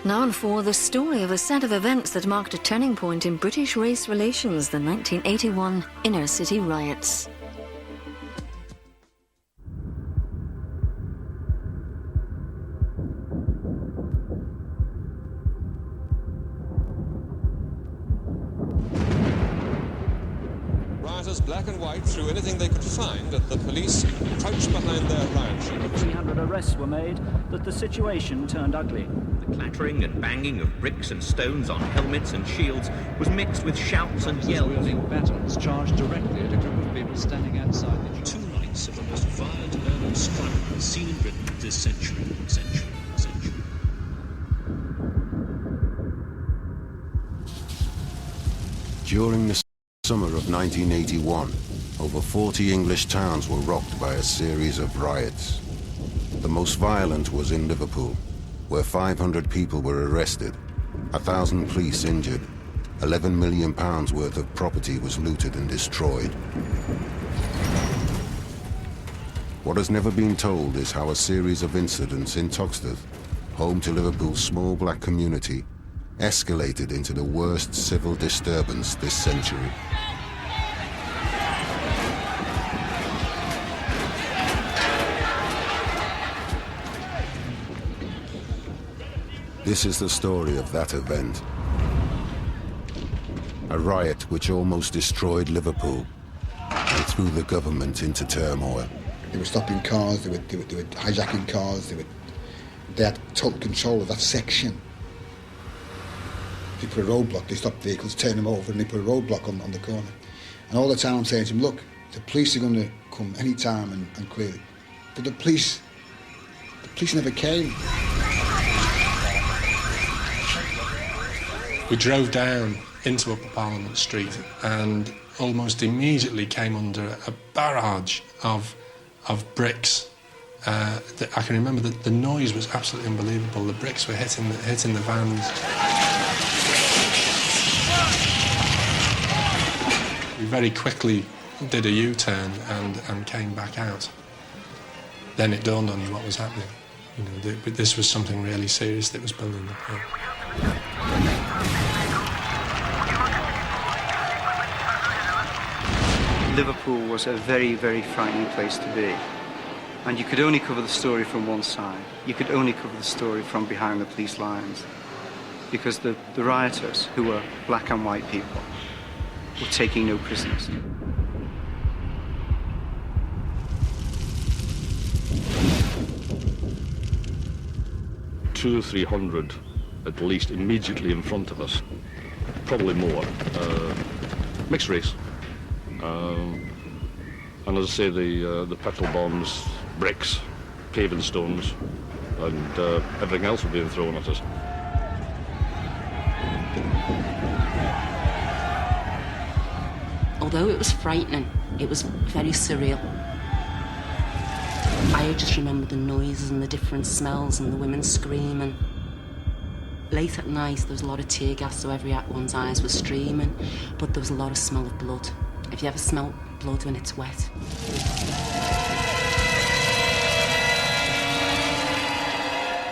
Now and for the story of a set of events that marked a turning point in British race relations, the 1981 inner city riots. Rioters, black and white, threw anything they could find at the police, crouched behind their riot shield. 300 arrests were made, but the situation turned ugly. The clattering and banging of bricks and stones on helmets and shields was mixed with shouts and yells. Wielding batons charged directly at a group of people standing outside the... 2 nights of the most violent urban struggle seen in Britain this century. During the summer of 1981, over 40 English towns were rocked by a series of riots. The most violent was in Liverpool, where 500 people were arrested, 1,000 police injured, £11 million worth of property was looted and destroyed. What has never been told is how a series of incidents in Toxteth, home to Liverpool's small black community, escalated into the worst civil disturbance this century. This is the story of that event. A riot which almost destroyed Liverpool and threw the government into turmoil. They were stopping cars, they were hijacking cars, they had total control of that section. They put a roadblock, they stopped vehicles, turned them over, and they put a roadblock on the corner. And all the time I'm saying to them, look, the police are going to come any time and clear it. But the police never came. We drove down into Upper Parliament Street and almost immediately came under a barrage of bricks. I can remember that the noise was absolutely unbelievable. The bricks were hitting the vans. We very quickly did a U-turn and came back out. Then it dawned on you what was happening. You know, this was something really serious that was building up here. Liverpool was a very, very frightening place to be. And you could only cover the story from one side. You could only cover the story from behind the police lines. Because the rioters, who were black and white people, were taking no prisoners. Two or 300 at least immediately in front of us, probably more. Mixed race. And as I say, the petrol bombs, bricks, paving stones, and everything else were being thrown at us. Although it was frightening, it was very surreal. I just remember the noises and the different smells and the women screaming. Late at night, there was a lot of tear gas, so everyone's eyes were streaming, but there was a lot of smell of blood. Have you ever smelled blood when it's wet?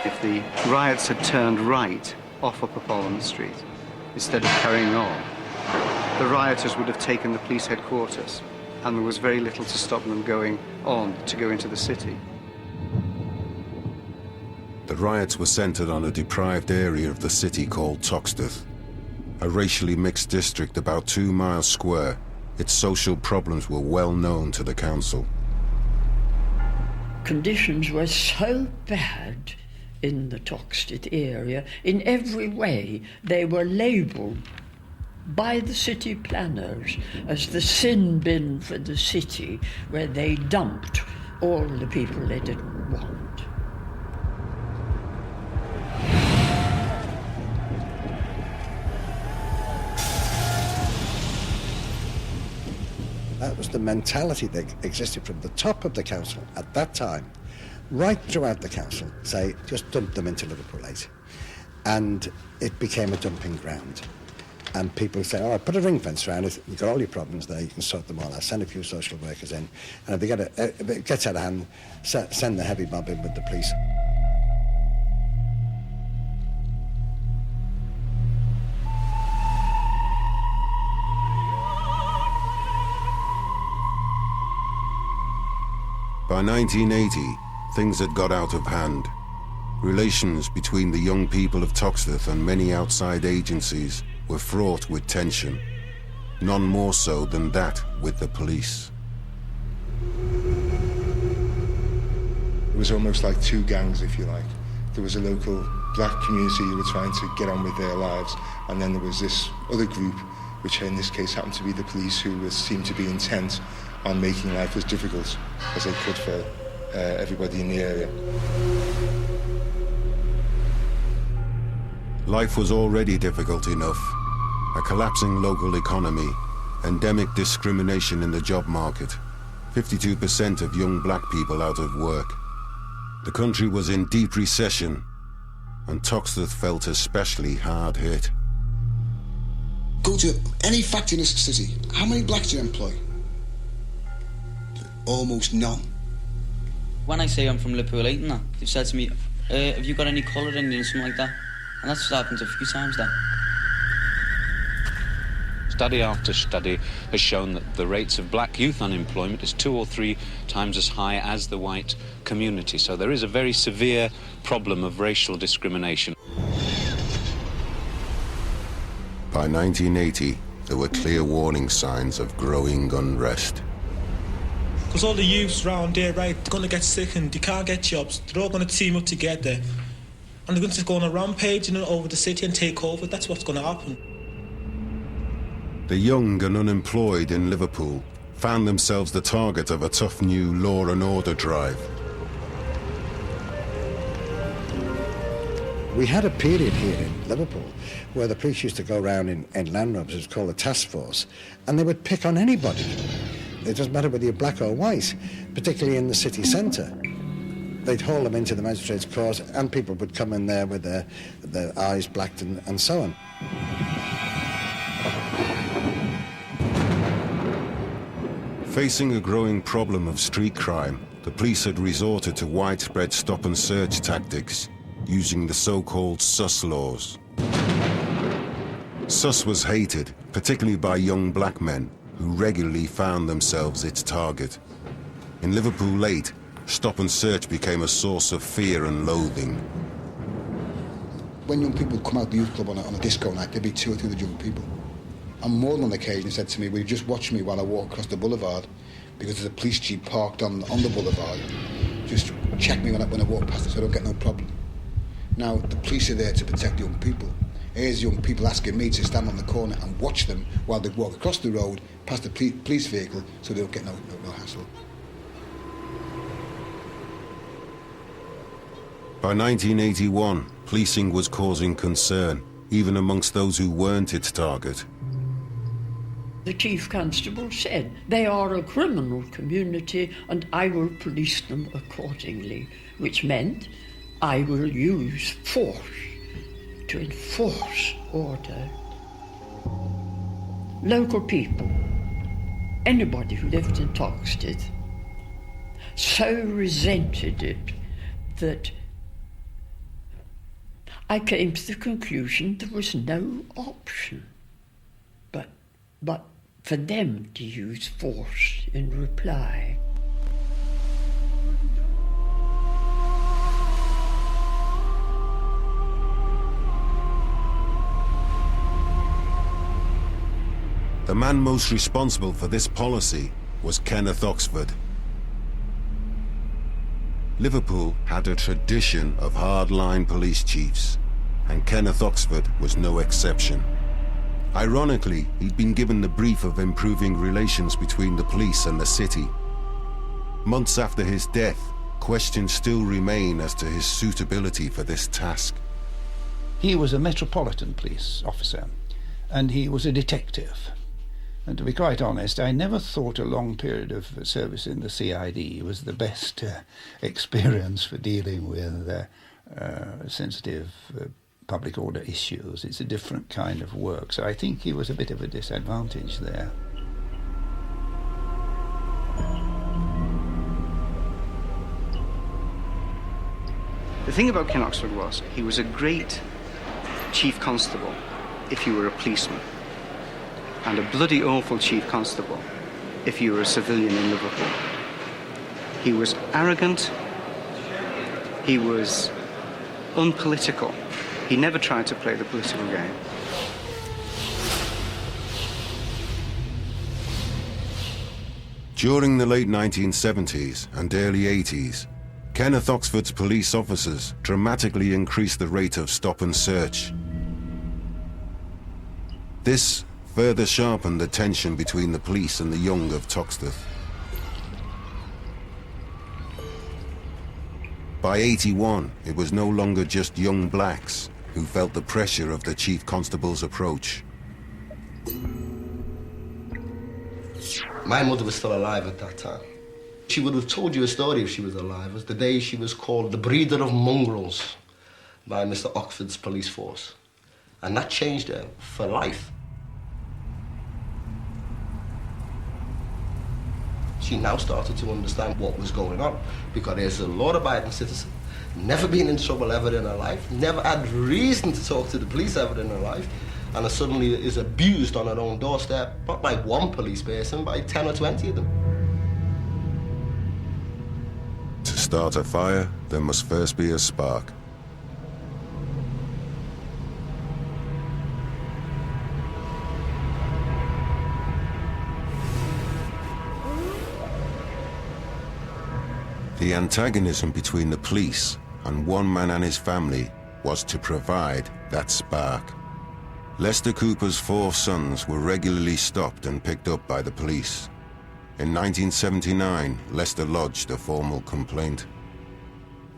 If the riots had turned right off Upper Parliament Street, instead of carrying on, the rioters would have taken the police headquarters, and there was very little to stop them going on to go into the city. The riots were centred on a deprived area of the city called Toxteth, a racially mixed district about 2 miles square. Its social problems were well known to the council. Conditions were so bad in the Toxteth area, in every way. They were labelled by the city planners as the sin bin for the city, where they dumped all the people they didn't want. That was the mentality that existed from the top of the council at that time, right throughout the council, say, just dump them into Liverpool 8. And it became a dumping ground. And people say, all right, put a ring fence around it, you've got all your problems there, you can sort them all out, send a few social workers in, and if it gets out of hand, send the heavy mob in with the police. By 1980, things had got out of hand. Relations between the young people of Toxteth and many outside agencies were fraught with tension, none more so than that with the police. It was almost like two gangs, if you like. There was a local black community who were trying to get on with their lives, and then there was this other group, which in this case happened to be the police, who seemed to be intent on making life as difficult as they could for everybody in the area. Life was already difficult enough. A collapsing local economy, endemic discrimination in the job market, 52% of young black people out of work. The country was in deep recession, and Toxteth felt especially hard hit. Go to any factory in this city, how many blacks do you employ? Almost none. When I say I'm from Liverpool, they've said to me, have you got any colour in you and something like that? And that's happened a few times there. Study after study has shown that the rates of black youth unemployment is 2 or 3 times as high as the white community. So there is a very severe problem of racial discrimination. By 1980, there were clear warning signs of growing unrest. Because all the youths around there, right, they're going to get sick and they can't get jobs. They're all going to team up together. And they're going to go on a rampage, over the city and take over. That's what's going to happen. The young and unemployed in Liverpool found themselves the target of a tough new law and order drive. We had a period here in Liverpool where the police used to go around in Land Robs, it was called a task force, and they would pick on anybody. It doesn't matter whether you're black or white, particularly in the city centre. They'd haul them into the magistrate's court, and people would come in there with their eyes blacked and so on. Facing a growing problem of street crime, the police had resorted to widespread stop-and-search tactics, using the so-called sus laws. Sus was hated, particularly by young black men, who regularly found themselves its target. In Liverpool late, stop-and-search became a source of fear and loathing. When young people would come out the youth club on a disco night, there'd be 2 or 3 young people. And more than on occasion said to me, will you just watch me while I walk across the boulevard, because there's a police jeep parked on the boulevard. Just check me when I walk past it so I don't get no problem. Now, the police are there to protect young people. Here's young people asking me to stand on the corner and watch them while they walk across the road past the police vehicle so they don't get no hassle. By 1981, policing was causing concern, even amongst those who weren't its target. The Chief Constable said, they are a criminal community and I will police them accordingly, which meant I will use force to enforce order. Local people, anybody who lived in Toxteth, so resented it that I came to the conclusion there was no option but for them to use force in reply. The man most responsible for this policy was Kenneth Oxford. Liverpool had a tradition of hard-line police chiefs, and Kenneth Oxford was no exception. Ironically, he'd been given the brief of improving relations between the police and the city. Months after his death, questions still remain as to his suitability for this task. He was a Metropolitan Police officer, and he was a detective. And to be quite honest, I never thought a long period of service in the CID was the best experience for dealing with sensitive public order issues. It's a different kind of work, so I think he was a bit of a disadvantage there. The thing about Ken Oxford was he was a great chief constable if you were a policeman, and a bloody awful chief constable if you were a civilian in Liverpool. He was arrogant. He was unpolitical. He never tried to play the political game. During the late 1970s and early 80s, Kenneth Oxford's police officers dramatically increased the rate of stop and search. This further sharpened the tension between the police and the young of Toxteth. By 81, it was no longer just young blacks who felt the pressure of the Chief Constable's approach. My mother was still alive at that time. She would have told you a story if she was alive. It was the day she was called the breeder of mongrels by Mr. Oxford's police force. And that changed her for life. She now started to understand what was going on, because there's a law-abiding citizen, never been in trouble ever in her life, never had reason to talk to the police ever in her life, and suddenly is abused on her own doorstep, not by one police person, by 10 or 20 of them. To start a fire, there must first be a spark. The antagonism between the police and one man and his family was to provide that spark. Lester Cooper's 4 sons were regularly stopped and picked up by the police. In 1979, Lester lodged a formal complaint.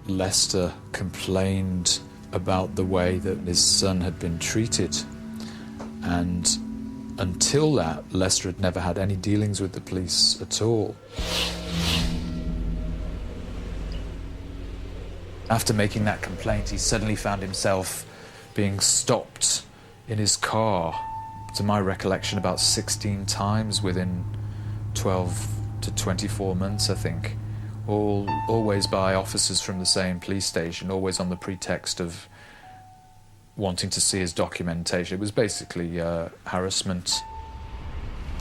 Lester complained about the way that his son had been treated, and until that, Lester had never had any dealings with the police at all. After making that complaint, he suddenly found himself being stopped in his car, to my recollection, about 16 times within 12 to 24 months, I think. Always by officers from the same police station, always on the pretext of wanting to see his documentation. It was basically harassment.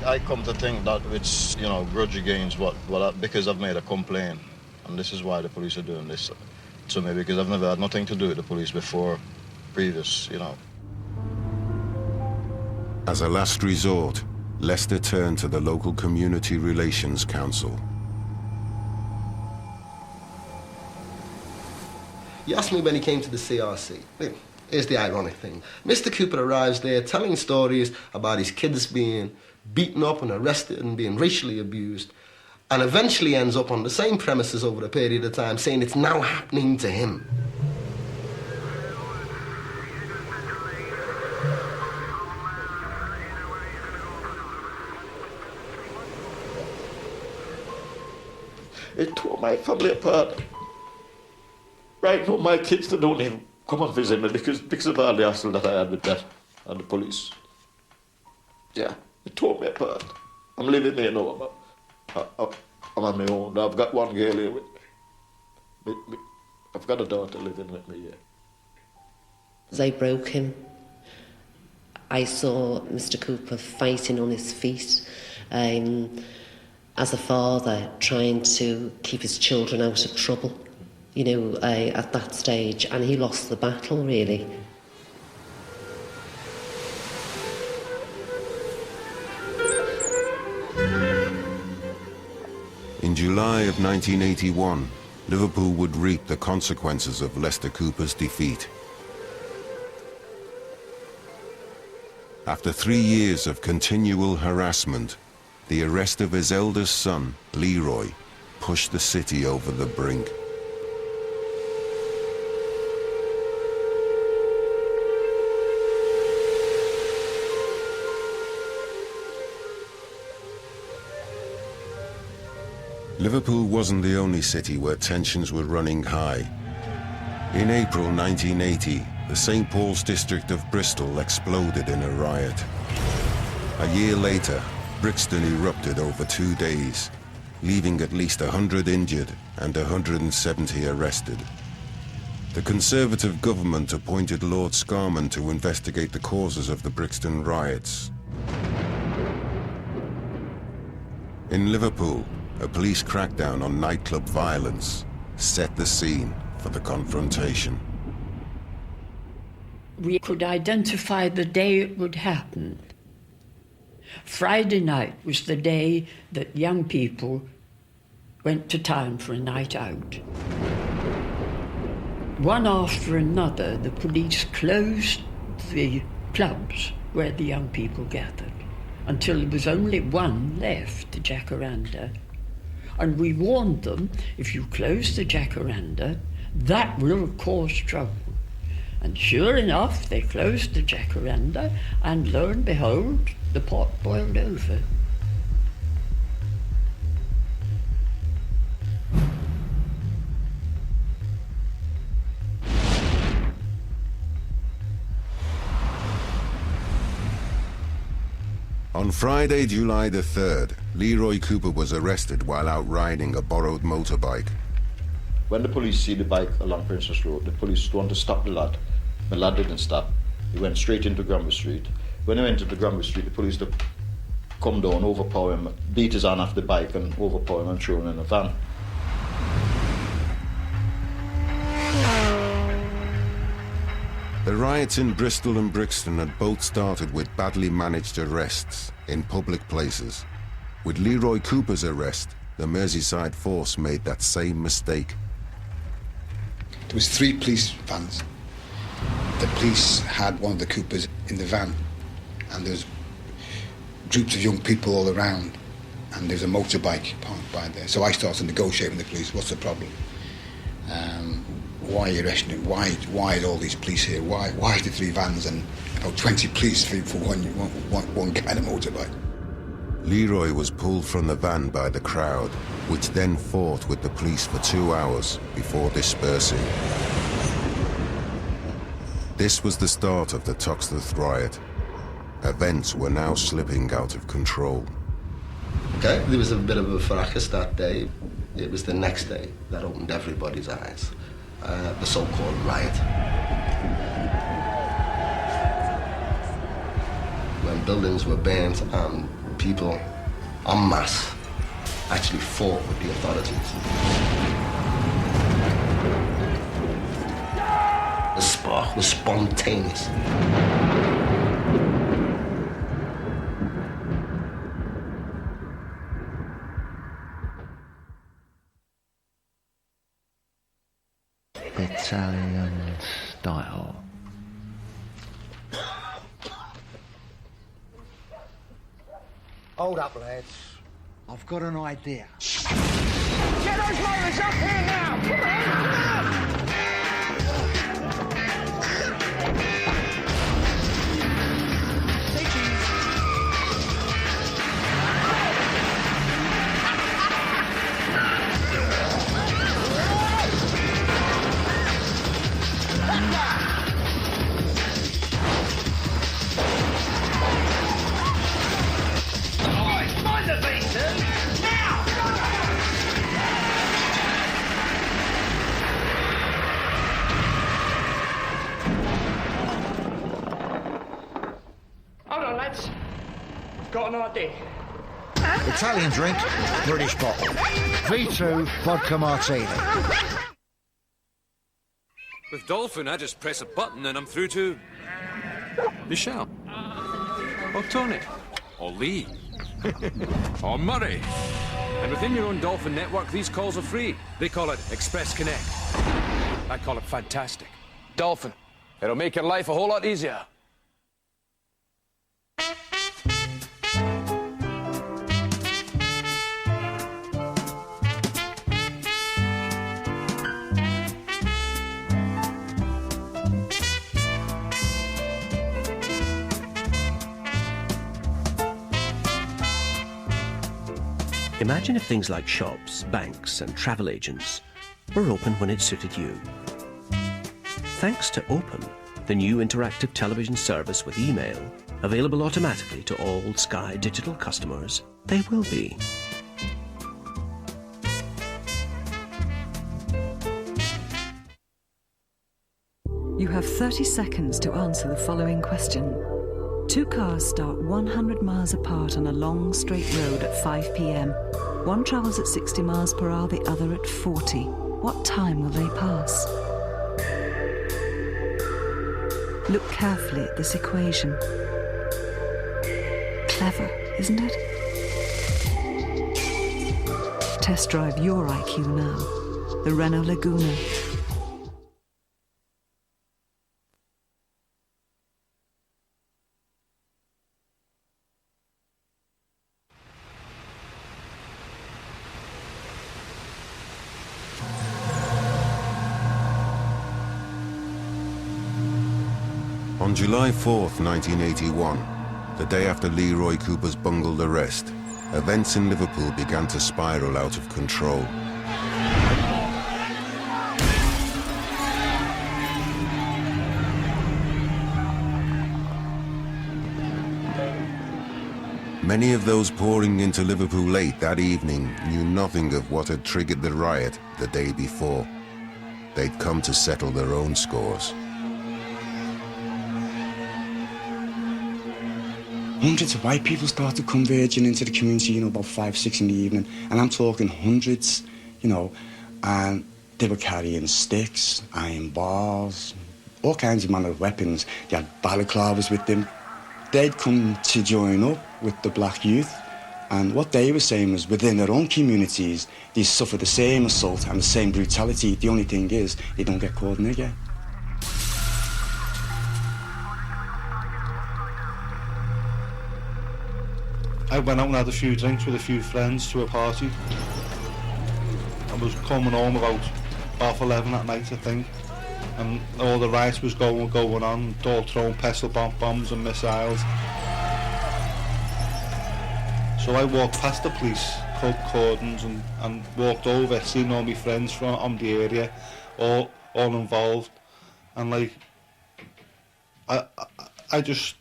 I come to think that it's, grudge against because I've made a complaint, and this is why the police are doing this to me, because I've never had nothing to do with the police before, previous. As a last resort, Lester turned to the local Community Relations Council. You asked me when he came to the CRC. Here's the ironic thing. Mr. Cooper arrives there telling stories about his kids being beaten up and arrested and being racially abused, and eventually ends up on the same premises over a period of time saying it's now happening to him. It tore my family apart. Right now, my kids, they don't even come and visit me because of all the hassle that I had with that and the police. Yeah, it tore me apart. I'm living here now. I'm on my own. I've got one girl here with me. I've got a daughter living with me here. They broke him. I saw Mr. Cooper fighting on his feet. As a father, trying to keep his children out of trouble, at that stage, and he lost the battle, really. In July of 1981, Liverpool would reap the consequences of Lester Cooper's defeat. After 3 years of continual harassment, the arrest of his eldest son, Leroy, pushed the city over the brink. Liverpool wasn't the only city where tensions were running high. In April 1980, the St. Paul's district of Bristol exploded in a riot. A year later, Brixton erupted over 2 days, leaving at least 100 injured and 170 arrested. The Conservative government appointed Lord Scarman to investigate the causes of the Brixton riots. In Liverpool, a police crackdown on nightclub violence set the scene for the confrontation. We could identify the day it would happen. Friday night was the day that young people went to town for a night out. One after another, the police closed the clubs where the young people gathered until there was only one left, the Jacaranda. And we warned them, if you close the Jacaranda, that will cause trouble. And sure enough, they closed the Jacaranda, and lo and behold, the pot boiled over. On Friday, July the 3rd, Leroy Cooper was arrested while out riding a borrowed motorbike. When the police see the bike along Princess Road, the police want to stop the lad. The lad didn't stop. He went straight into Grumble Street. When he went into Grumble Street, the police come down, overpower him, beat his hand off the bike and overpower him and throw him in a van. The riots in Bristol and Brixton had both started with badly managed arrests in public places. With Leroy Cooper's arrest, the Merseyside force made that same mistake. There was 3 police vans. The police had one of the Coopers in the van, and there was groups of young people all around, and there was a motorbike parked by there. So I started negotiating with the police. What's the problem? Why are you arresting him? Why are all these police here? Why is there 3 vans and about 20 police for one guy on a motorbike? Leroy was pulled from the van by the crowd, which then fought with the police for 2 hours before dispersing. This was the start of the toxteth riot. Events were now slipping out of control. Okay, there was a bit of a fracas that day. It was the next day that opened everybody's eyes. The so-called riot. When buildings were burnt and people en masse actually fought with the authorities. The spark was spontaneous. Italian style. Hold up, lads. I've got an idea. Get those motors up here now! Come on! Got an idea. Italian drink, British bottle. V2 vodka martini. With Dolphin, I just press a button and I'm through to Michelle, or Tony, or Lee, or Murray. And within your own Dolphin network, these calls are free. They call it Express Connect. I call it fantastic. Dolphin, it'll make your life a whole lot easier. Imagine if things like shops, banks and travel agents were open when it suited you. Thanks to Open, the new interactive television service with email, available automatically to all Sky Digital customers, they will be. You have 30 seconds to answer the following question. Two cars start 100 miles apart on a long, straight road at 5 p.m. One travels at 60 miles per hour, the other at 40. What time will they pass? Look carefully at this equation. Clever, isn't it? Test drive your IQ now. The Renault Laguna. On July 4th, 1981, the day after Leroy Cooper's bungled arrest, events in Liverpool began to spiral out of control. Many of those pouring into Liverpool late that evening knew nothing of what had triggered the riot the day before. They'd come to settle their own scores. Hundreds of white people started converging into the community, you know, about 5, 6 in the evening. And I'm talking hundreds, you know, and they were carrying sticks, iron bars, all kinds of manner of weapons. They had balaclavas with them. They'd come to join up with the black youth. And what they were saying was within their own communities, they suffer the same assault and the same brutality. The only thing is, they don't get called nigger. I went out and had a few drinks with a few friends to a party. I was coming home about 11:30 at night, I think. And all the riots was going on, all throwing pestle bombs and missiles. So I walked past the police cordons and walked over, seeing all my friends from the area, all involved. And like, I just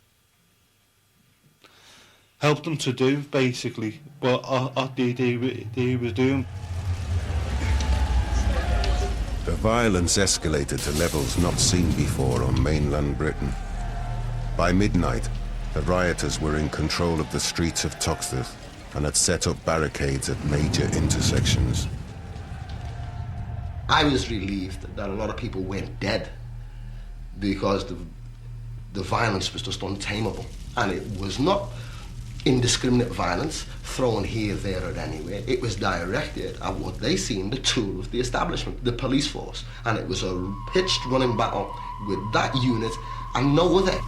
helped them to do, basically, what they was doing. The violence escalated to levels not seen before on mainland Britain. By midnight, the rioters were in control of the streets of Toxteth and had set up barricades at major intersections. I was relieved that a lot of people weren't dead because the violence was just untamable. And it was not indiscriminate violence thrown here, there or anywhere. It was directed at what they seen the tool of the establishment, the police force. And it was a pitched running battle with that unit and no other.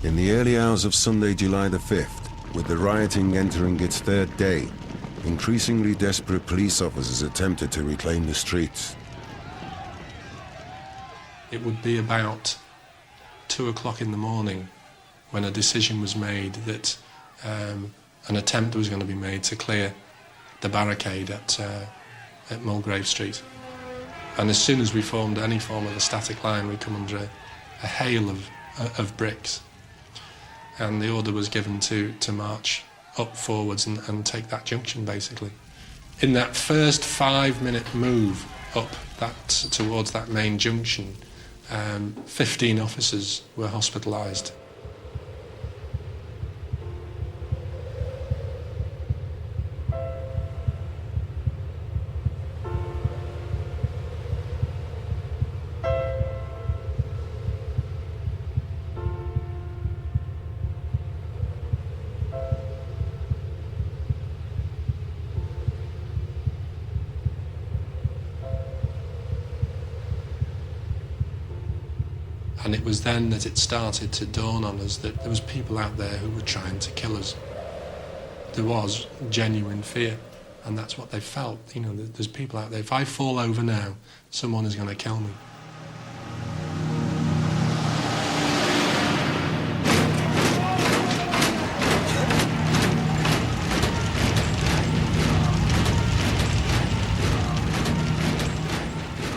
In the early hours of Sunday, July the 5th, with the rioting entering its third day, increasingly desperate police officers attempted to reclaim the streets. It would be about 2 o'clock in the morning when a decision was made that an attempt was going to be made to clear the barricade at Mulgrave Street. And as soon as we formed any form of a static line, we come under a hail of bricks. And the order was given to march up forwards and take that junction, basically. In that first 5-minute move up towards that main junction, 15 officers were hospitalised. And it was then that it started to dawn on us that there was people out there who were trying to kill us. There was genuine fear, and that's what they felt. You know, there's people out there. If I fall over now, someone is going to kill me.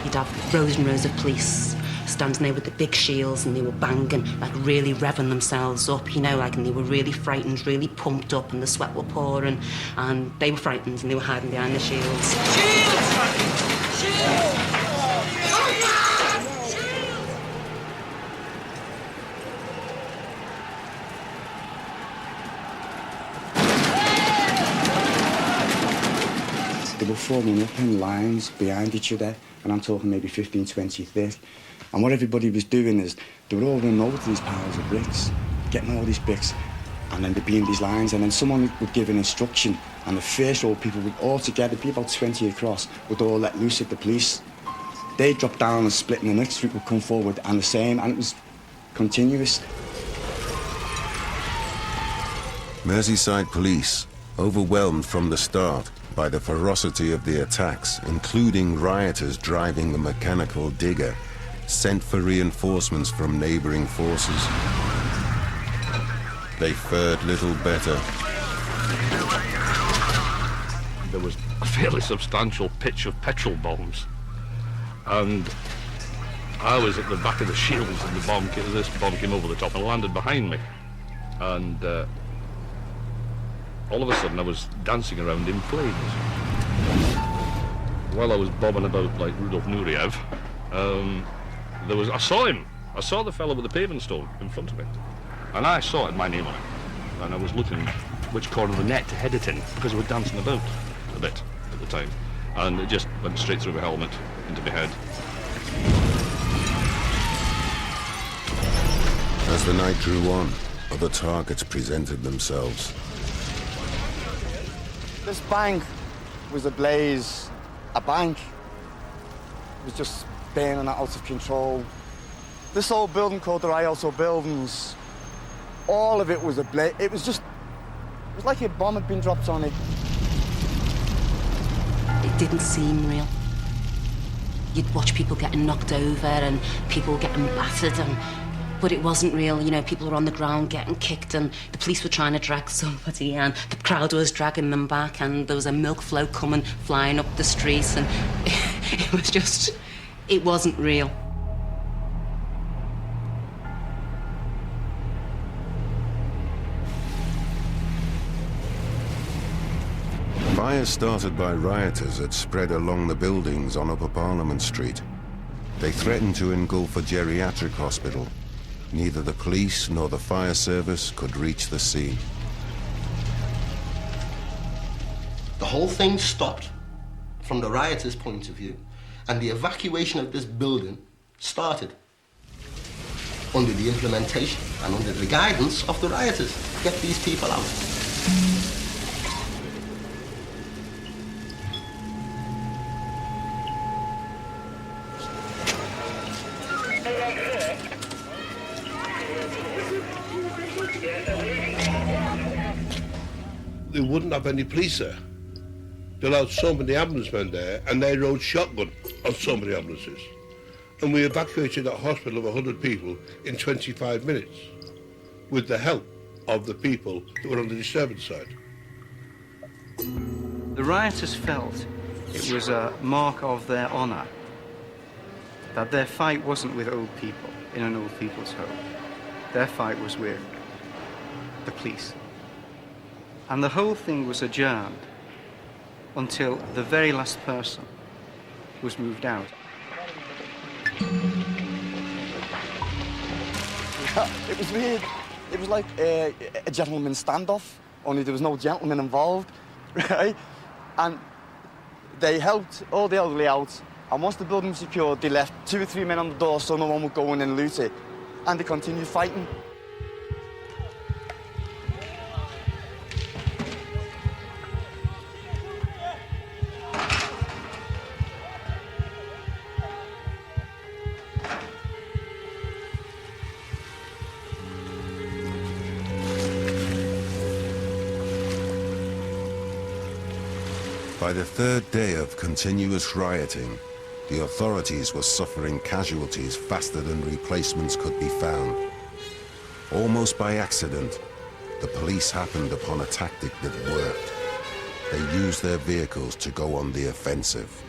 You'd have rows and rows of police standing there with the big shields, and they were banging, like really revving themselves up, you know, like, and they were really frightened, really pumped up, and the sweat were pouring, and they were frightened, and they were hiding behind the shields. Shields! Shields! forming up in lines behind each other, and I'm talking maybe 15, 20 thick. And what everybody was doing is they were all running over to these piles of bricks, getting all these bricks, and then there'd be in these lines, and then someone would give an instruction, and the first row of people would all together, be about 20 across, would all let loose at the police. They'd drop down and split, and the next group would come forward, and the same, and it was continuous. Merseyside police, overwhelmed from the start by the ferocity of the attacks, including rioters driving a mechanical digger, sent for reinforcements from neighbouring forces. They fared little better. There was a fairly substantial pitch of petrol bombs, and I was at the back of the shields, and this bomb came over the top and landed behind me, and all of a sudden I was dancing around in flames. While I was bobbing about like Rudolf Nureyev, I saw him. I saw the fellow with the paving stone in front of me, and I saw it, my name on it, and I was looking which corner of the net to head it in, because I was dancing about a bit at the time, and it just went straight through my helmet into my head. As the night drew on, other targets presented themselves. This bank was ablaze. A bank was just burning out of control. This old building called the Riots buildings, all of it was ablaze. It was like a bomb had been dropped on it. It didn't seem real. You'd watch people getting knocked over and people getting battered, but it wasn't real. You know, people were on the ground getting kicked, and the police were trying to drag somebody, and the crowd was dragging them back, and there was a milk float coming flying up the streets, and it wasn't real. Fires started by rioters had spread along the buildings on Upper Parliament Street. They threatened to engulf a geriatric hospital. Neither the police nor the fire service could reach the scene. The whole thing stopped from the rioters' point of view, and the evacuation of this building started under the implementation and under the guidance of the rioters. Get these people out. They wouldn't have any police there. They allowed so many ambulance men there, and they rode shotgun on so many ambulances. And we evacuated a hospital of 100 people in 25 minutes with the help of the people that were on the disturbance side. The rioters felt it was a mark of their honour that their fight wasn't with old people in an old people's home. Their fight was with the police. And the whole thing was adjourned until the very last person was moved out. It was weird. It was like a gentleman's standoff, only there was no gentleman involved, right? And they helped all the elderly out, and once the building was secured, they left 2 or 3 men on the door so no one would go in and loot it. And they continued fighting. By the third day of continuous rioting, the authorities were suffering casualties faster than replacements could be found. Almost by accident, the police happened upon a tactic that worked. They used their vehicles to go on the offensive.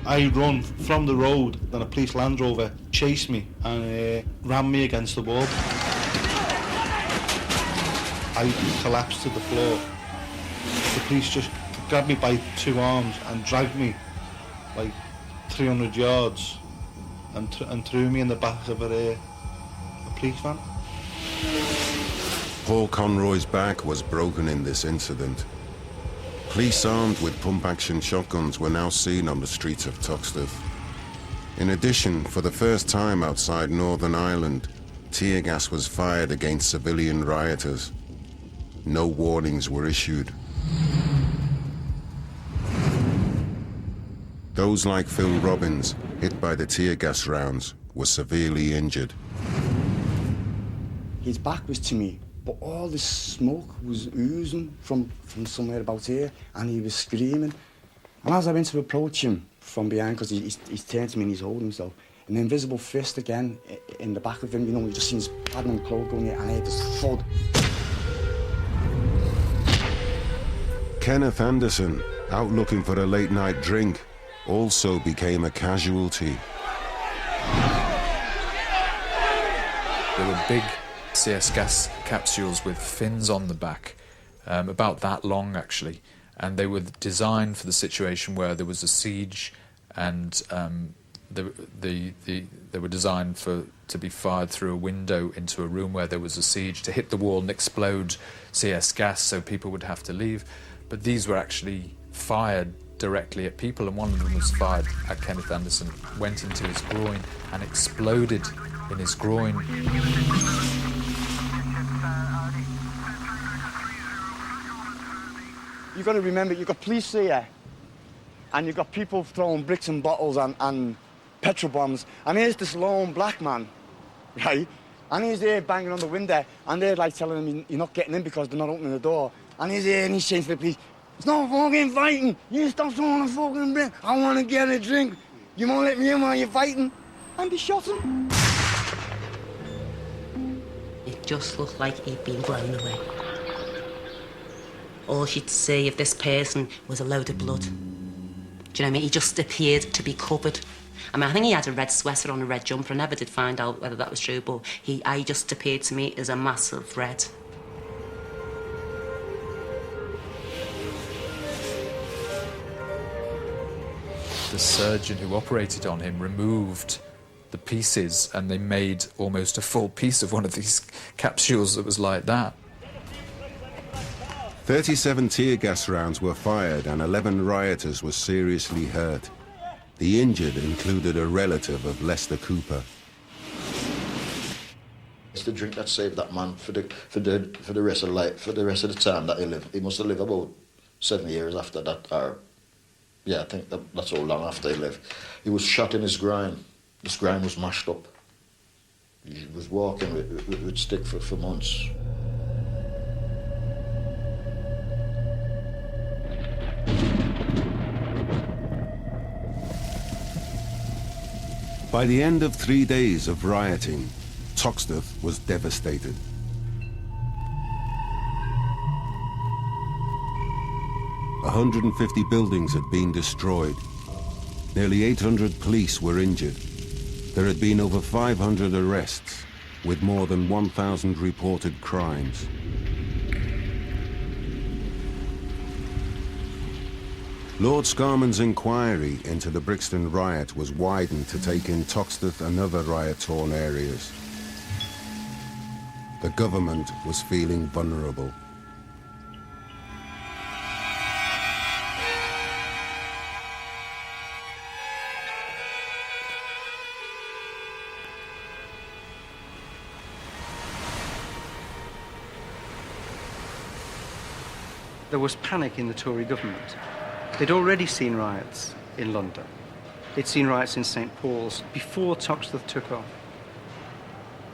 I run from the road, then a police Land Rover chased me and ran me against the wall. I collapsed to the floor. The police just grabbed me by 2 arms and dragged me like 300 yards and threw me in the back of a police van. Paul Conroy's back was broken in this incident. Police armed with pump-action shotguns were now seen on the streets of Toxteth. In addition, for the first time outside Northern Ireland, tear gas was fired against civilian rioters. No warnings were issued. Those like Phil Robbins, hit by the tear gas rounds, were severely injured. His back was to me, but all the smoke was oozing from somewhere about here, and he was screaming. And as I went to approach him from behind, because he's turned to me and he's holding himself, an invisible fist again in the back of him, you know, we just seen his padding clothes going here, and I heard this thud. Kenneth Anderson, out looking for a late-night drink, also became a casualty. There were big CS gas capsules with fins on the back, about that long actually, and they were designed for the situation where there was a siege, and they were designed to be fired through a window into a room where there was a siege, to hit the wall and explode CS gas so people would have to leave. But these were actually fired directly at people, and one of them was fired at Kenneth Anderson, went into his groin and exploded in his groin. You've got to remember, you've got police here, and you've got people throwing bricks and bottles and petrol bombs, and here's this lone black man, right? And he's there banging on the window, and they're like telling him you're not getting in because they're not opening the door. And he's here and he's saying to the police, "It's not fucking fighting. You stop throwing a fucking brick. I want to get a drink. You won't let me in while you're fighting." And they shot him. It just looked like he'd been blown away. All she'd see of this person was a load of blood. Do you know what I mean? He just appeared to be covered. I mean, I think he had a red sweater on, a red jumper. I never did find out whether that was true, but he just appeared to me as a massive red. The surgeon who operated on him removed the pieces, and they made almost a full piece of one of these capsules that was like that. 37 tear gas rounds were fired and 11 rioters were seriously hurt. The injured included a relative of Lester Cooper. It's the drink that saved that man for the rest of life, for the rest of the time that he lived. He must have lived about 7 years after that, or yeah, I think that's how long after he lived. He was shot in his groin. His groin was mashed up. He was walking with stick for months. By the end of 3 days of rioting, Toxteth was devastated. "150 buildings had been destroyed. Nearly 800 police were injured. There had been over 500 arrests, with more than 1,000 reported crimes. Lord Scarman's inquiry into the Brixton riot was widened to take in Toxteth and other riot-torn areas. The government was feeling vulnerable. There was panic in the Tory government. They'd already seen riots in London. They'd seen riots in St. Paul's before Toxteth took off.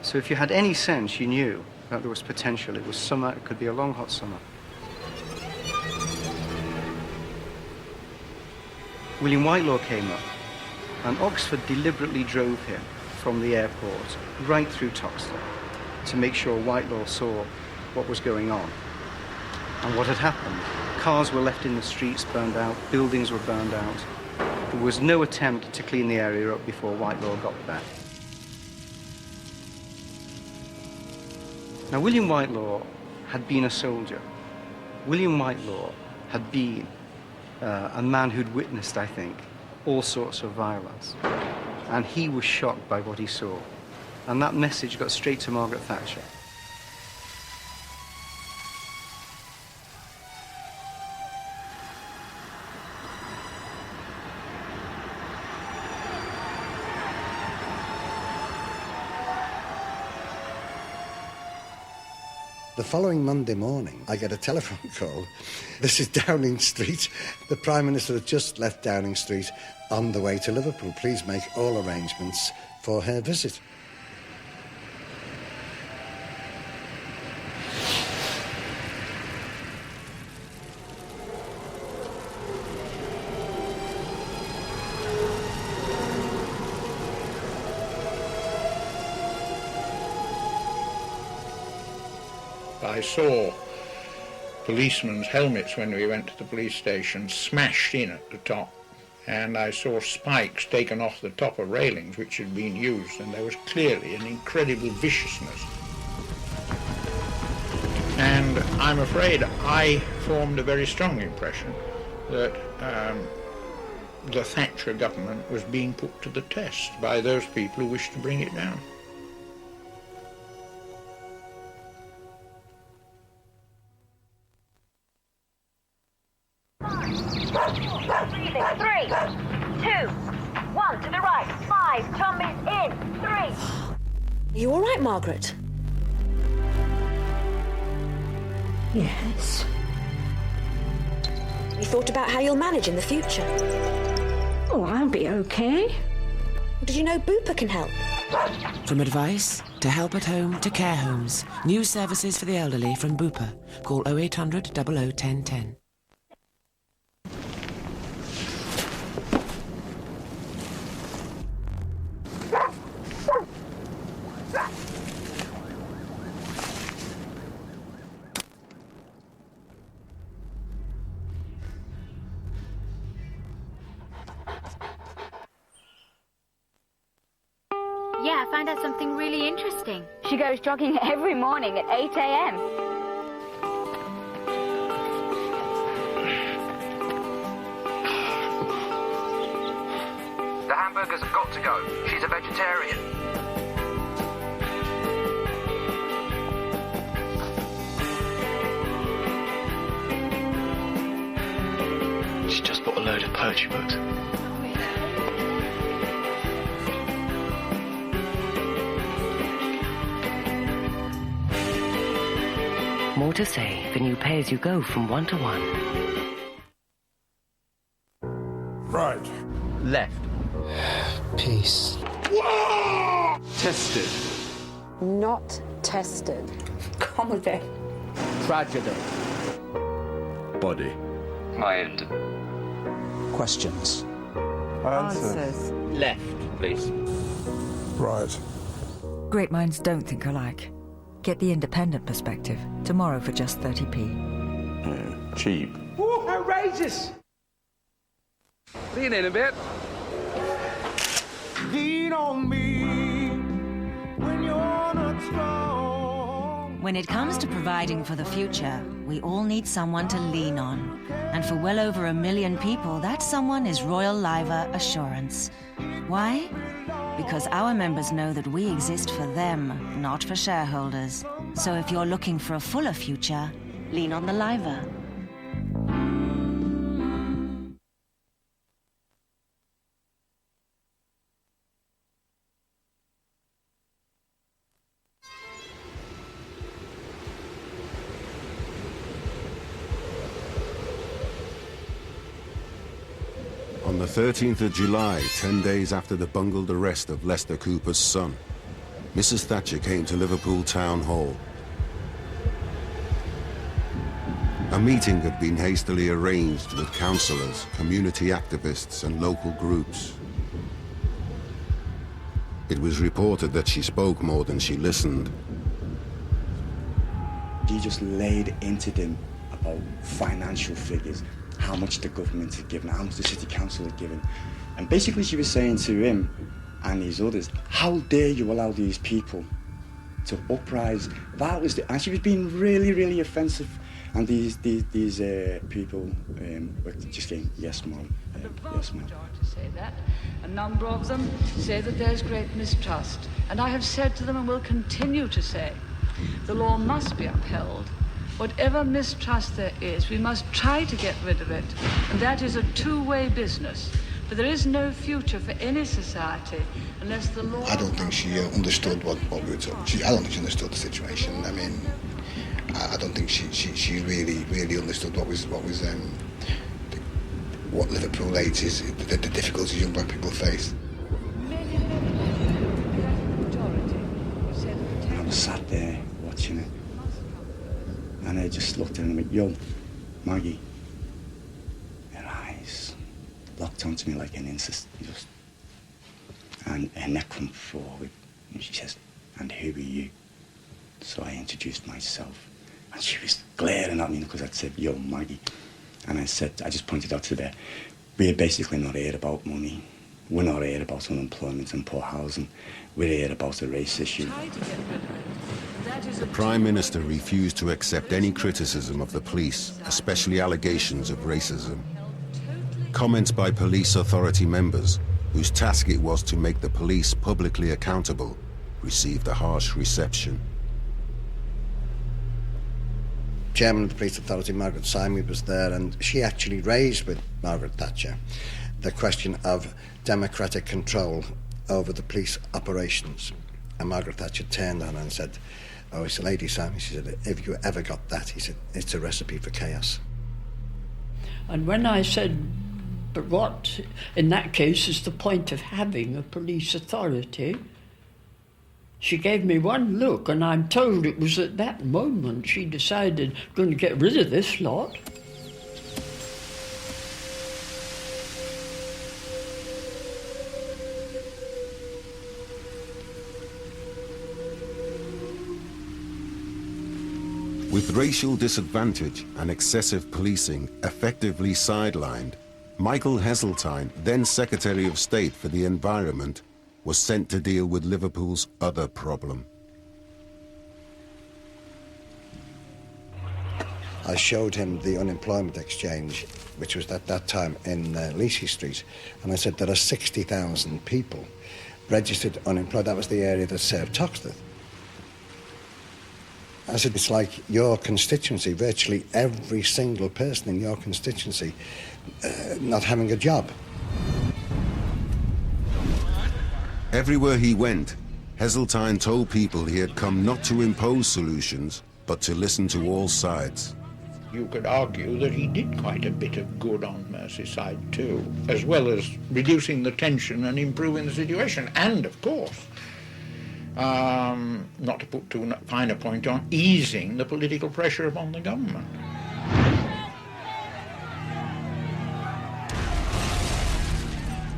So if you had any sense, you knew that there was potential. It was summer, it could be a long, hot summer. William Whitelaw came up, and Oxford deliberately drove him from the airport right through Toxteth to make sure Whitelaw saw what was going on and what had happened. Cars were left in the streets, burned out, buildings were burned out. There was no attempt to clean the area up before Whitelaw got there. Now, William Whitelaw had been a soldier. William Whitelaw had been a man who'd witnessed, I think, all sorts of violence. And he was shocked by what he saw. And that message got straight to Margaret Thatcher. The following Monday morning, I get a telephone call. This is Downing Street. The Prime Minister has just left Downing Street on the way to Liverpool. Please make all arrangements for her visit. I saw policemen's helmets when we went to the police station smashed in at the top, and I saw spikes taken off the top of railings which had been used, and there was clearly an incredible viciousness. And I'm afraid I formed a very strong impression that the Thatcher government was being put to the test by those people who wished to bring it down. Breathing. 3, 2, 1 to the right. 5. Tommy's in. 3. Are you all right, Margaret? Yes. You thought about how you'll manage in the future? Oh, I'll be okay. Did you know Bupa can help? From advice to help at home to care homes. New services for the elderly from Bupa. Call 0800 00 1010. Yeah, I found out something really interesting. She goes jogging every morning at 8 a.m. The hamburgers have got to go. She's a vegetarian. She just bought a load of poetry books. More to say than you pay as you go from 1 to 1. Right. Left. Peace. Tested. Not tested. Comedy. Tragedy. Body. My end. Questions. Answers. Left, please. Right. Great minds don't think alike. Get the independent perspective tomorrow for just 30p. Cheap. Woo, outrageous! Lean in a bit. Lean on me when you're not strong. When it comes to providing for the future, we all need someone to lean on. And for well over 1 million people, that someone is Royal Liver Assurance. Why? Because our members know that we exist for them, not for shareholders. So if you're looking for a fuller future, lean on the Liver. On the 13th of July, 10 days after the bungled arrest of Lester Cooper's son, Mrs. Thatcher came to Liverpool Town Hall. A meeting had been hastily arranged with councillors, community activists and local groups. It was reported that she spoke more than she listened. She just laid into them about financial figures, how much the government had given, how much the city council had given. And basically she was saying to him and these others, how dare you allow these people to uprise? That was and she was being really, really offensive. And these people were just saying, yes, Mom, yes, Mom. Say that. A number of them say that there's great mistrust. And I have said to them and will continue to say, the law must be upheld. Whatever mistrust there is, we must try to get rid of it. And that is a two-way business. For there is no future for any society unless the law... I don't think she understood what we were talking about. I don't think she understood the situation. I mean, I don't think she really understood what Liverpool AIDS is, the difficulties young black people face. And I was sat there watching it, and I just looked at her and went, "Yo, Maggie." Her eyes locked onto me like an instant, and her neck come forward, and she says, "And who are you?" So I introduced myself, and she was glaring at me because I'd said, "Yo, Maggie." And I just pointed out to her, we're basically not here about money. We're not here about unemployment and poor housing. We're here about a race issue. The Prime Minister refused to accept any criticism of the police, especially allegations of racism. Comments by police authority members, whose task it was to make the police publicly accountable, received a harsh reception. Chairman of the Police Authority, Margaret Simey, was there, and she actually raised with Margaret Thatcher the question of democratic control over the police operations. And Margaret Thatcher turned on her and said, "Oh, it's a Lady Simey," she said, "if you ever got that," he said, "it's a recipe for chaos." And when I said, "But what, in that case, is the point of having a police authority?" she gave me one look, and I'm told it was at that moment she decided going to get rid of this lot. With racial disadvantage and excessive policing effectively sidelined, Michael Heseltine, then Secretary of State for the Environment, was sent to deal with Liverpool's other problem. I showed him the unemployment exchange, which was at that time in Lacey Street, and I said there are 60,000 people registered unemployed. That was the area that served toxteth. I said, it's like your constituency, virtually every single person in your constituency not having a job. Everywhere he went, Heseltine told people he had come not to impose solutions, but to listen to all sides. You could argue that he did quite a bit of good on Merseyside too, as well as reducing the tension and improving the situation, and of course, not to put too fine a point on, easing the political pressure upon the government.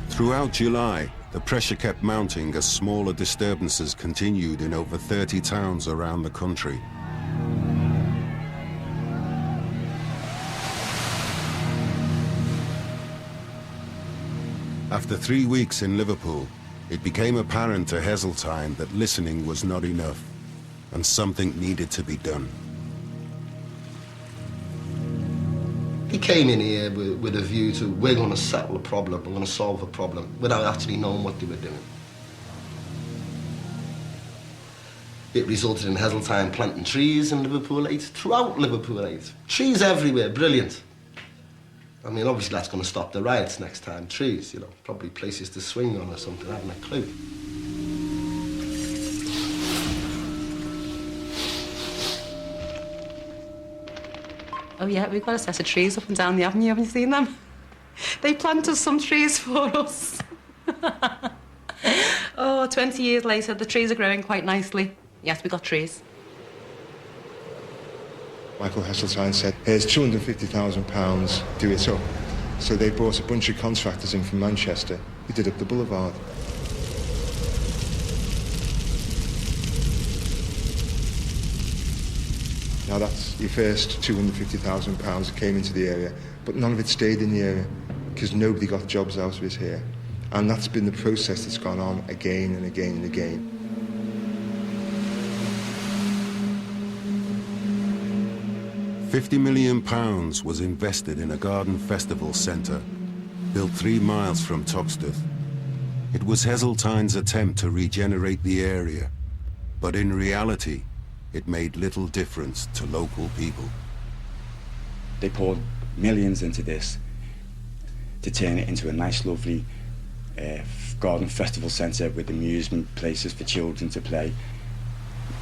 Throughout July, the pressure kept mounting as smaller disturbances continued in over 30 towns around the country. After 3 weeks in Liverpool, it became apparent to Heseltine that listening was not enough, and something needed to be done. He came in here with a view to, we're going to settle a problem, we're going to solve a problem, without actually knowing what they were doing. It resulted in Heseltine planting trees in Liverpool 8, throughout Liverpool 8. Trees everywhere, brilliant. I mean, obviously that's going to stop the riots next time. Trees, you know, probably places to swing on or something, I haven't a clue. Oh yeah, we've got a set of trees up and down the avenue, haven't you seen them? They planted some trees for us. 20 years later, the trees are growing quite nicely. Yes, we got trees. Michael Heseltine said, here's £250,000, do it up. So they brought a bunch of contractors in from Manchester who did up the boulevard. Now that's your first £250,000 that came into the area, but none of it stayed in the area because nobody got jobs out of it here. And that's been the process that's gone on again and again and again. £50 million was invested in a garden festival centre, built 3 miles from Toxteth. It was Heseltine's attempt to regenerate the area, but in reality, it made little difference to local people. They poured millions into this to turn it into a nice, lovely garden festival centre with amusement places for children to play.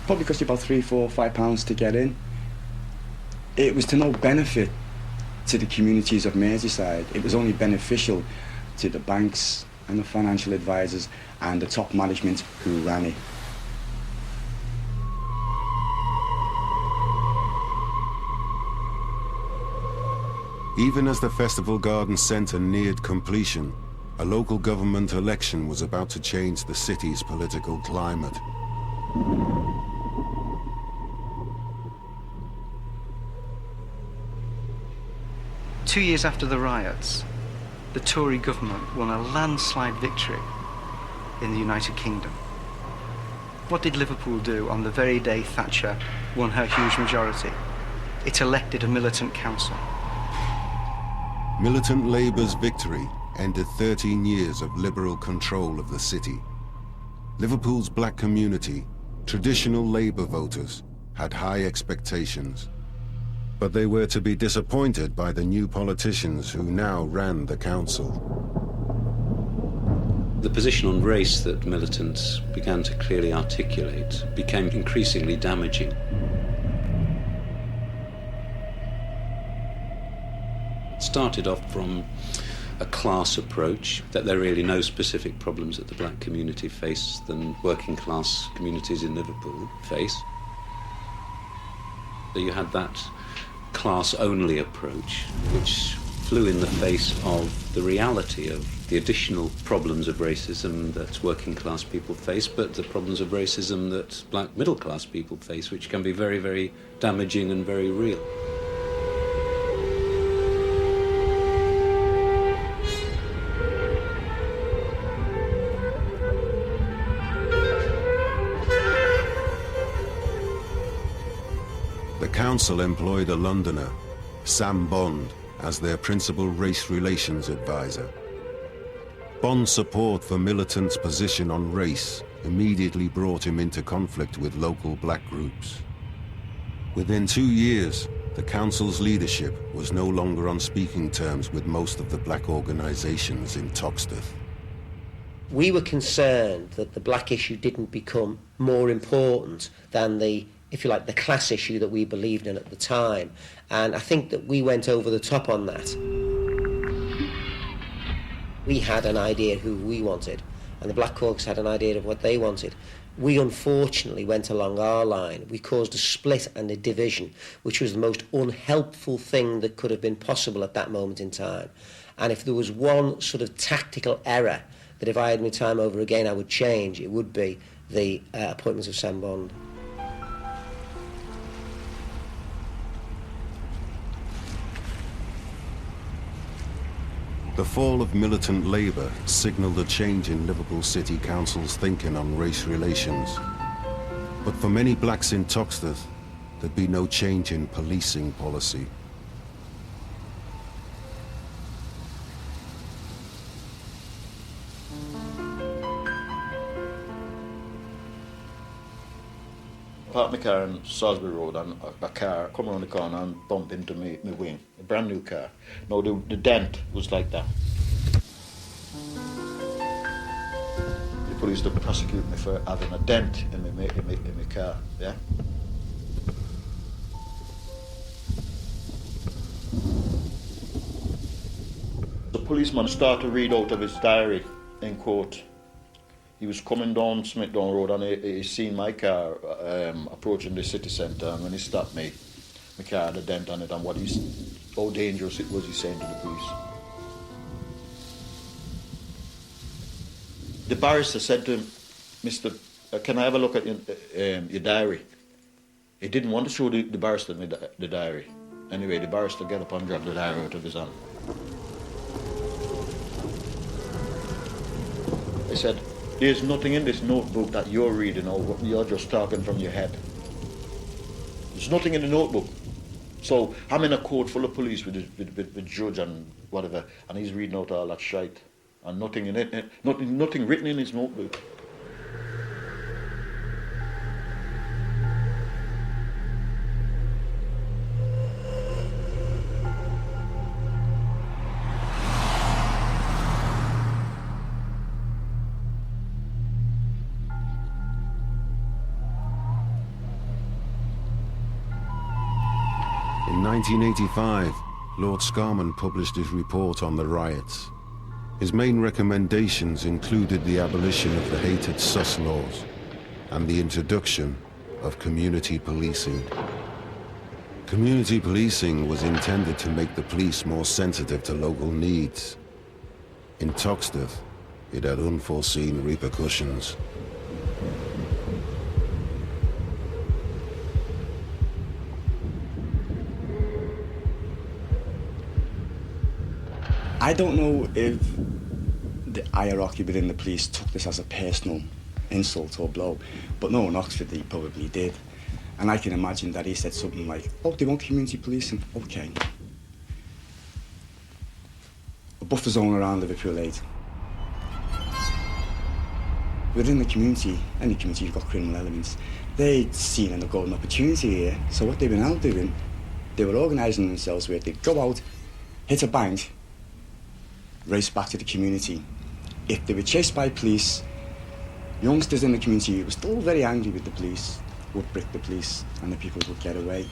Probably cost you about £3, £4, £5 to get in. It was to no benefit to the communities of Merseyside. It was only beneficial to the banks and the financial advisors and the top management who ran it. Even as the Festival Garden Centre neared completion, a local government election was about to change the city's political climate. Two years after the riots, the Tory government won a landslide victory in the United Kingdom. What did Liverpool do on the very day Thatcher won her huge majority? It elected a militant council. Militant Labour's victory ended 13 years of Liberal control of the city. Liverpool's black community, traditional Labour voters, had high expectations. But they were to be disappointed by the new politicians who now ran the council. The position on race that militants began to clearly articulate became increasingly damaging. It started off from a class approach, that there are really no specific problems that the black community face than working class communities in Liverpool face. So you had that class-only approach, which flew in the face of the reality of the additional problems of racism that working class people face, but the problems of racism that black middle class people face, which can be very, very damaging and very real. The council employed a Londoner, Sam Bond, as their principal race relations advisor. Bond's support for militants' position on race immediately brought him into conflict with local black groups. Within 2 years, the council's leadership was no longer on speaking terms with most of the black organizations in Toxteth. We were concerned that the black issue didn't become more important than the, if you like, the class issue that we believed in at the time. And I think that we went over the top on that. We had an idea who we wanted, and the Black Caucus had an idea of what they wanted. We unfortunately went along our line. We caused a split and a division, which was the most unhelpful thing that could have been possible at that moment in time. And if there was one sort of tactical error that if I had my time over again I would change, it would be the appointment of Sam Bond. The fall of militant Labour signalled a change in Liverpool City Council's thinking on race relations. But for many blacks in Toxteth, there'd be no change in policing policy. Parked my car on Salisbury Road and a car come around the corner and bumped into me wing, a brand new car. No, the dent was like that. The police to prosecute me for having a dent in my car, yeah? The policeman started to read out of his diary in court. He was coming down Smithdown Road and he seen my car approaching the city centre, and when he stopped me, my car had a dent on it, and how dangerous it was, he's saying to the police. The barrister said to him, "Mister, can I have a look at your diary?" He didn't want to show the barrister the diary. Anyway, the barrister got up and grabbed the diary out of his hand. He said, "There's nothing in this notebook that you're reading, or you're just talking from your head. There's nothing in the notebook." So I'm in a court full of police with the judge and whatever, and he's reading out all that shite, and nothing in it, nothing written in his notebook. In 1985, Lord Scarman published his report on the riots. His main recommendations included the abolition of the hated sus laws and the introduction of community policing. Community policing was intended to make the police more sensitive to local needs. In Toxteth, it had unforeseen repercussions. I don't know if the hierarchy within the police took this as a personal insult or blow, but no, in Oxford they probably did. And I can imagine that he said something like, oh, they want community policing? Okay. A buffer zone around Liverpool 8. Within the community, any community you've got criminal elements, they'd seen a golden opportunity here. So what they've been out doing, they were organising themselves where they'd go out, hit a bank, race back to the community. If they were chased by police, youngsters in the community who were still very angry with the police would brick the police and the people would get away.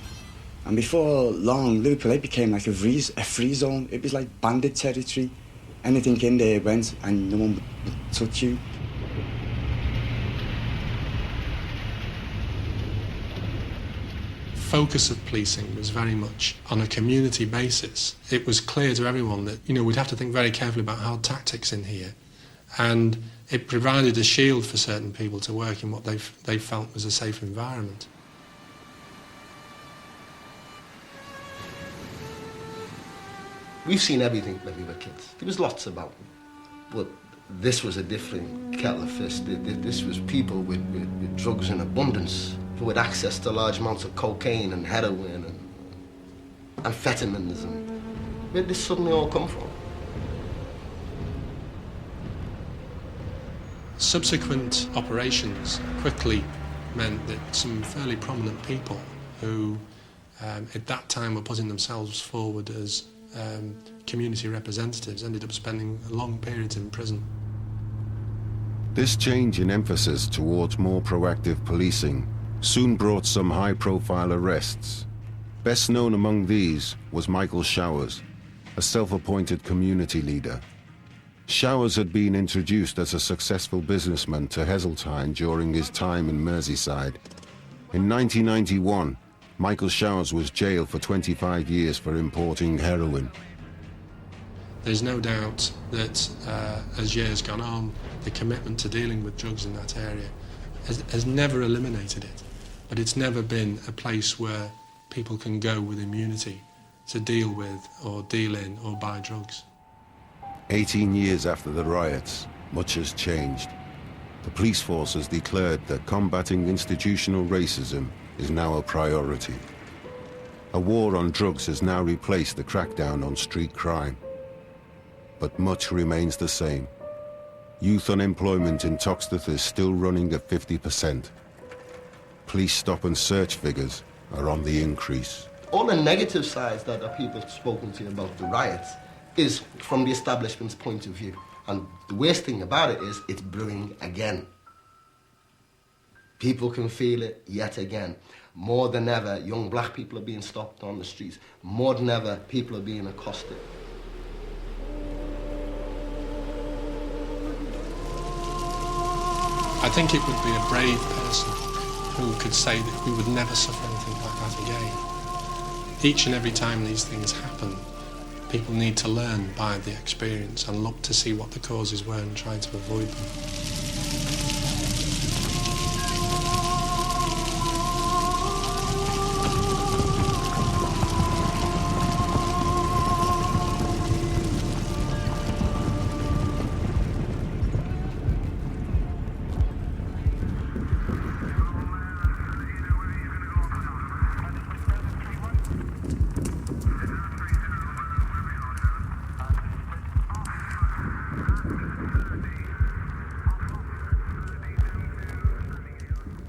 And before long, Liverpool 8 became like a free zone. It was like bandit territory. Anything in there went and no one would touch you. Focus of policing was very much on a community basis. It was clear to everyone that, we'd have to think very carefully about hard tactics in here. And it provided a shield for certain people to work in what they felt was a safe environment. We've seen everything when we were kids. There was lots about them. But this was a different kettle of fish. This was people with drugs in abundance, who had access to large amounts of cocaine and heroin and amphetamines. And where did this suddenly all come from? Subsequent operations quickly meant that some fairly prominent people who at that time were putting themselves forward as community representatives ended up spending long periods in prison. This change in emphasis towards more proactive policing soon brought some high-profile arrests. Best known among these was Michael Showers, a self-appointed community leader. Showers had been introduced as a successful businessman to Heseltine during his time in Merseyside. In 1991, Michael Showers was jailed for 25 years for importing heroin. There's no doubt that as years gone on, the commitment to dealing with drugs in that area has never eliminated it, but it's never been a place where people can go with immunity to deal with or deal in or buy drugs. 18 years after the riots, much has changed. The police force has declared that combating institutional racism is now a priority. A war on drugs has now replaced the crackdown on street crime. But much remains the same. Youth unemployment in Toxteth is still running at 50%. Police stop and search figures are on the increase. All the negative sides that people have spoken to you about the riots is from the establishment's point of view. And the worst thing about it is it's brewing again. People can feel it yet again. More than ever, young black people are being stopped on the streets. More than ever, people are being accosted. I think it would be a brave person who could say that we would never suffer anything like that again. Each and every time these things happen, people need to learn by the experience and look to see what the causes were and try to avoid them.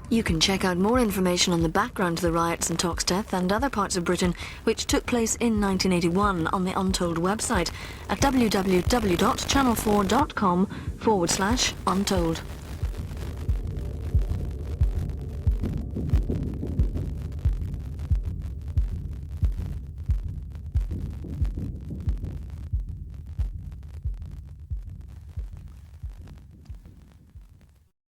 You can check out more information on the background to the riots in Toxteth and other parts of Britain which took place in 1981 on the Untold website at www.channel4.com/Untold.